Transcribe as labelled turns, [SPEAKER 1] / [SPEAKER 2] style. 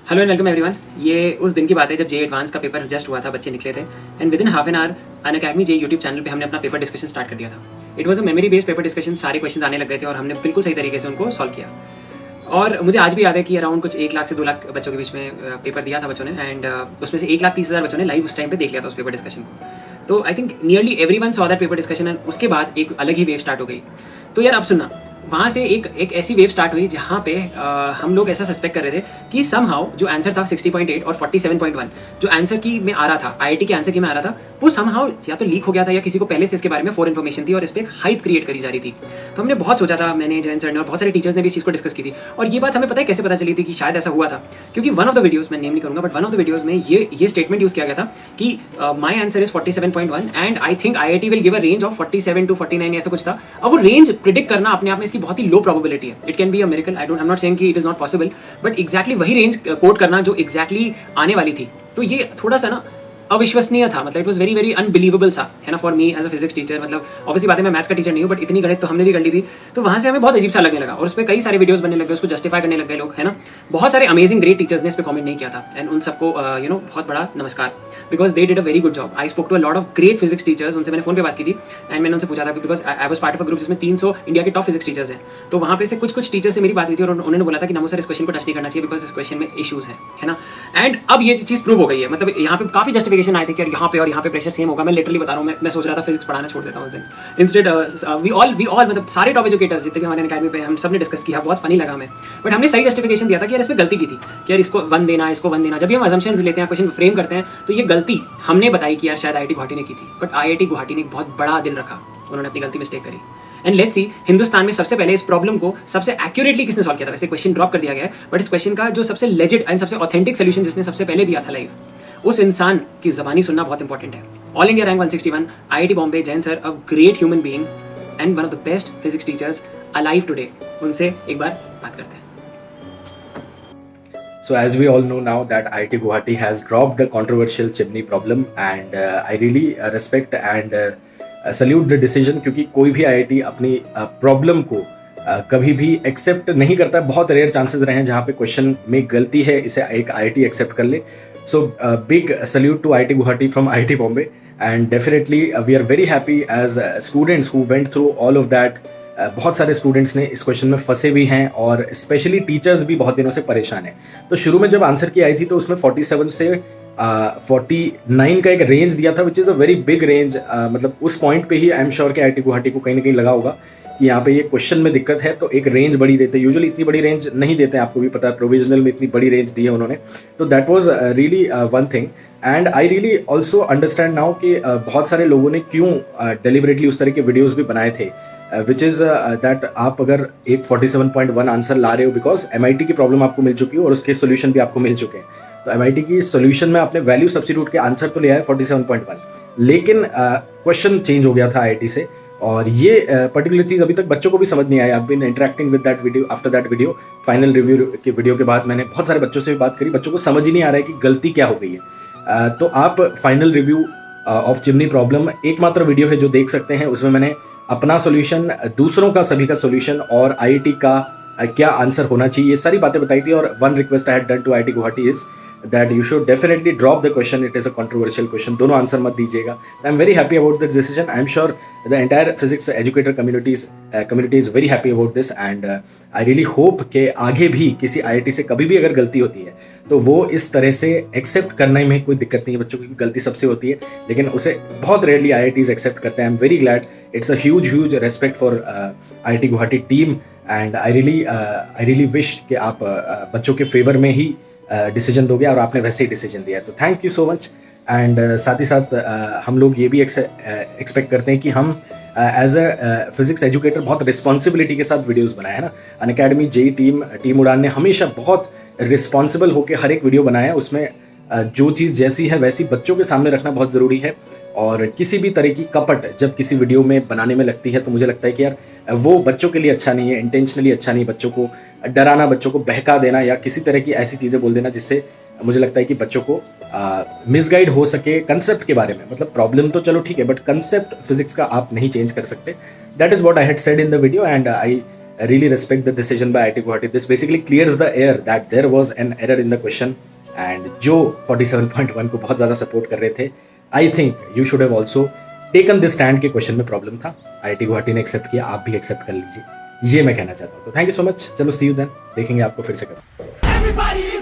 [SPEAKER 1] Hello and welcome everyone. ये उस दिन की बात है जब जे एडवांस का पेपर जस्ट हुआ था, बच्चे निकले थे and with in half an hour Unacademy J YouTube channel पे हमने अपना पेपर डिस्कशन स्टार्ट कर दिया था। It was a memory based paper discussion, सारे क्वेश्चन आने लग गए थे और हमने बिल्कुल सही तरीके से उनको सॉल्व किया। और मुझे आज भी याद है कि अराउंड कुछ 1 लाख से 2 लाख बच्चों के बीच में पेपर दिया था बच्चों ने एंड उसमें से 1,30,000 बच्चों ने लाइव उस टाइम पे देख लिया था उस पेपर डिस्कशन को। तो I think nearly everyone saw that paper discussion and उसके बाद एक अलग ही वेव स्टार्ट हो गई। तो यार अब सुनना, वहाँ से एक ऐसी वेव स्टार्ट हुई जहाँ पे हम लोग ऐसा सस्पेक्ट कर रहे थे कि समहाउ जो आंसर था 60.8 और 47.1 जो आंसर की में आ रहा था, आईआईटी के आंसर की में आ रहा था, वो समहाउ या तो लीक हो गया था या किसी को पहले से इसके बारे में फॉर इन्फॉर्मेशन थी और इस पर एक हाइप क्रिएट करी जा रही थी। तो हमने बहुत सोचा था, मैंने जैन सर ने और बहुत सारे टीचर्स ने भी इस चीज़ को डिस्कस की थी। और ये बात हमें पता है कैसे पता चली थी कि शायद ऐसा हुआ था, क्योंकि वन ऑफ द वीडियोस, मैं नेम नहीं करूंगा, but one of the videos में ये स्टेटमेंट यूज किया गया था कि my answer is 47.1 and I think IIT will give a range of 47 to 49 ऐसा कुछ था। अब वो रेंज प्रिडिक्ट करना अपने आप में इसकी बहुत ही लो प्रोबेबिलिटी है। It can be a miracle, I am not saying कि it is not possible, but exactly वही रेंज कोट करना जो एग्जैक्टली आने वाली थी। तो ये थोड़ा सा ना अविश्वसनीय था, मतलब it was very very unbelievable सा, है ना, for me as a physics teacher. मतलब ऑब्वियसली बात है, मैं मैथ्स का टीचर नहीं हूँ, बट इतनी गणित तो हमने भी कर ली थी। तो वहाँ से हमें बहुत अजीब सा लगने लगा और उस पर कई सारे वीडियोस बनने लगे, उसको जस्टिफाई करने लग गए लोग, है ना। बहुत सारे अमेजिंग ग्रेट टीचर्स ने इस पर कमेंट नहीं किया था एंड उन सबको बहुत बड़ा नमस्कार, because they did a very good job. I spoke to a lot of great physics teachers, उनसे मैंने फोन पे बात की थी एंड मैंने उनसे पूछा था, because I was part of a group जिसमें 300 इंडिया के टॉप फिजिक्स टीचर्स हैं। तो वहाँ पे से कुछ टीचर्स से मेरी बात हुई थी और उन्होंने बोला था कि नमो सर, इस क्वेश्चन को टच नहीं करना चाहिए बिकॉज इस क्वेश्चन में इशूज है ना। एंड अब ये चीज़ प्रूव हो गई है, मतलब यहाँ पे काफी जस्टिफिकेशन आए थे कि यहाँ पे और यहाँ पे प्रेशर सेम होगा। मैं लिटरली बता रहा हूँ, मैं सोच रहा था फिजिक्स पढ़ाना छोड़ देता हूँ उस दिन। इंस्टेड वी ऑल मतलब सारे टॉप एजुकेटर्स जितने भी हमारे अकेडमी पे हम सब ने डिस्कस किया, बहुत फनी लगा हमें। बट हमने सही जस्टिफिकेशन दिया था कि यार इस पर गलती की थी कि यार इसको 1 देना, इसको 1 देना। जब भी हम अजम्पशंस लेते हैं, क्वेश्चन फ्रेम करते हैं, तो ये गलती हमने बताई कि यार शायद आईआईटी गुवाहाटी ने की थी, बट आईआईटी गुवाहाटी ने एक बहुत बड़ा दिल रखा, उन्होंने अपनी गलती मिस्टेक करी। एंड लेट्स सी, हिंदुस्तान में सबसे पहले इस प्रॉब्लम को सबसे एक्यूरेटली किसने सॉल्व किया था। वैसे क्वेश्चन ड्रॉप कर दिया गया है, बट इस क्वेश्चन का जो सबसे लेजिट एंड सबसे ऑथेंटिक सोल्यूशन जिसने सबसे पहले दिया था लाइव, उस इंसान की ज़बानी सुनना बहुत इंपॉर्टेंट है। All India rank 161, IIT Bombay, Jain sir, a great human being and one of the best physics teachers alive today. उनसे एक बार बात करते हैं।
[SPEAKER 2] So as we all know now that IIT Guwahati has dropped the controversial chimney problem and I really respect and salute the decision, क्योंकि कोई भी IIT अपनी problem को कभी भी एक्सेप्ट नहीं करता। बहुत रेयर चांसेस रहे हैं जहाँ पे क्वेश्चन में गलती है, इसे एक IIT एक्सेप्ट कर ले। So big salute to IIT Guwahati from IIT Bombay and definitely we are very happy as students who went through all of that. बहुत सारे स्टूडेंट्स ने इस क्वेश्चन में फंसे भी हैं और स्पेशली टीचर्स भी बहुत दिनों से परेशान हैं। तो शुरू में जब आंसर की आई थी तो उसमें 47 से 49 का एक रेंज दिया था, which is a very big range. मतलब उस पॉइंट पे ही आई एम श्योर कि आईआईटी गुवाहाटी को कहीं ना कहीं लगा होगा कि यहाँ पे ये क्वेश्चन में दिक्कत है, तो एक रेंज बड़ी देते। यूजुअली इतनी बड़ी रेंज नहीं देते, आपको भी पता है, प्रोविजनल में इतनी बड़ी रेंज दी है उन्होंने। तो that was really one thing and I really also understand now कि बहुत सारे लोगों ने क्यों डेलिबरेटली उस तरह के वीडियोज़ भी बनाए थे, विच इज़ दैट आप अगर एक 47.1 आंसर ला रहे हो बिकॉज MIT की प्रॉब्लम आपको मिल चुकी है और उसके सोल्यूशन भी आपको मिल चुके हैं। तो MIT की सोल्यूशन में आपने वैल्यू सब्स्टिट्यूट के आंसर तो लिया है 47.1, लेकिन क्वेश्चन चेंज हो गया था IIT से। और ये पर्टिकुलर चीज़ अभी तक बच्चों को भी समझ नहीं आया। I been interacting with that video after that video. Final review के वीडियो के बाद मैंने बहुत सारे बच्चों से भी बात करी, बच्चों को समझ ही नहीं आ रहा है कि गलती क्या हो गई है। तो आप final review of chimney problem एकमात्र वीडियो है जो देख सकते हैं। उसमें मैंने अपना सॉल्यूशन, दूसरों का सभी का सॉल्यूशन और IIT का क्या आंसर होना चाहिए, ये सारी बातें बताई थी। और one request I had done to IIT Guwahati is that you should definitely drop the question, it is a controversial question, दोनों आंसर मत दीजिएगा। I am very happy about this decision. I am sure the entire physics educator community is very happy about this and I really hope कि आगे भी किसी IIT से कभी भी अगर गलती होती है तो वो इस तरह से एक्सेप्ट करने में कोई दिक्कत नहीं है। बच्चों की गलती सबसे होती है, लेकिन उसे बहुत रेयरली IITs एक्सेप्ट करते हैं। आई am very glad, it's a huge respect for IIT Guwahati team and I really wish कि आप बच्चों के फेवर में ही डिसीजन दोगे और आपने वैसे ही डिसीजन दिया है। तो thank you so much. And साथ ही साथ हम लोग ये भी एक्सपेक्ट करते हैं कि हम एज अ फिजिक्स एजुकेटर बहुत रिस्पॉन्सिबिलिटी के साथ वीडियोस बनाए हैं ना। अनअकैडमी जेई टीम उड़ान ने हमेशा बहुत रिस्पॉन्सिबल होकर हर एक वीडियो बनाया है। उसमें जो चीज़ जैसी है वैसी बच्चों के सामने रखना बहुत ज़रूरी है। और किसी भी तरह की कपट जब किसी वीडियो में बनाने में लगती है तो मुझे लगता है कि यार वो बच्चों के लिए अच्छा नहीं है, इंटेंशनली अच्छा नहीं है। बच्चों को डराना, बच्चों को बहका देना या किसी तरह की ऐसी चीज़ें बोल देना जिससे मुझे लगता है कि बच्चों को मिसगाइड हो सके कंसेप्ट के बारे में। मतलब प्रॉब्लम तो चलो ठीक है, बट कंसेप्ट फिजिक्स का आप नहीं चेंज कर सकते। That is what I had said in the video and I really respect the decision by IIT Guwahati. This basically clears the air that there was an error in the question, and जो 47.1 को बहुत ज़्यादा support कर रहे थे, I think you should have also taken this stand के question में problem था, IIT गुवाहाटी ने एक्सेप्ट किया, आप भी एक्सेप्ट कर लीजिए, ये मैं कहना चाहता हूँ। तो थैंक यू सो मच, चलो सी यू देन, देखेंगे आपको फिर से कभी।